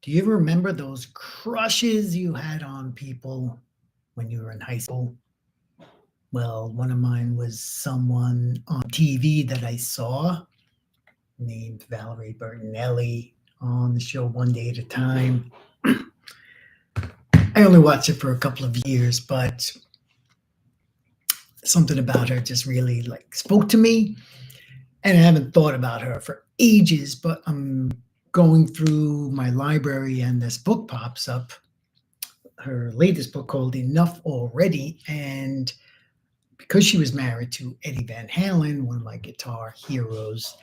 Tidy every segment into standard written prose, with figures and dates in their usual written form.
Do you ever remember those crushes you had on people when you were in high school? Well, one of mine was someone on TV that I saw named Valerie Bertinelli on the show One Day at a Time. I only watched it for a couple of years, but something about her just really like spoke to me. And I haven't thought about her for ages, but I'm going through my library and this book pops up, her latest book called Enough Already. And because she was married to Eddie Van Halen, one of my guitar heroes,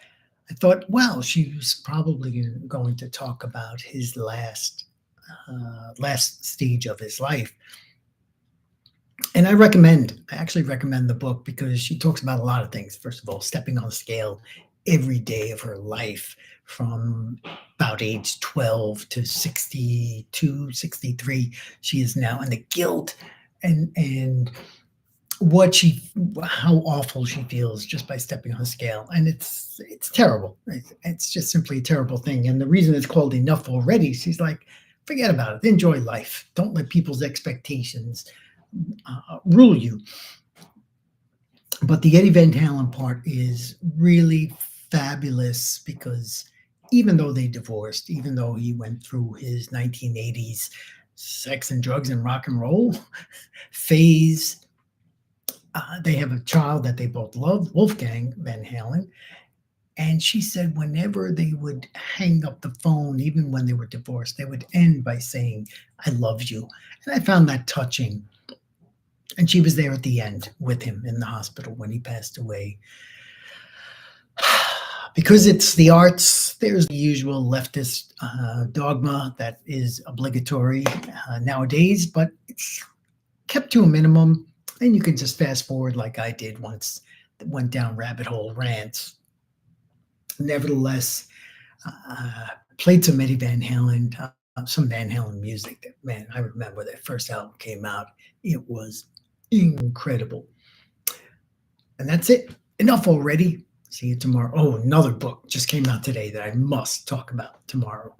I thought, well, she was probably going to talk about his last stage of his life. And I actually recommend the book because she talks about a lot of things. First of all, stepping on scale every day of her life from about age 12 to 62, 63. She is now, and the guilt and what she how awful she feels just by stepping on a scale, and it's terrible. It's just simply a terrible thing. And the reason it's called Enough Already, she's like, forget about it, enjoy life, don't let people's expectations rule you. But the Eddie Van Halen part is really fabulous because even though they divorced, even though he went through his 1980s sex and drugs and rock and roll phase, they have a child that they both love, Wolfgang Van Halen. And she said whenever they would hang up the phone, even when they were divorced, they would end by saying, I love you. And I found that touching. And she was there at the end with him in the hospital when he passed away. Because it's the arts, there's the usual leftist dogma that is obligatory nowadays, but it's kept to a minimum. And you can just fast forward like I did once, went down rabbit hole rants. Nevertheless, played some Eddie Van Halen, some Van Halen music. That, man, I remember that first album came out. It was incredible. And that's it. Enough already. See you tomorrow. Oh, another book just came out today that I must talk about tomorrow.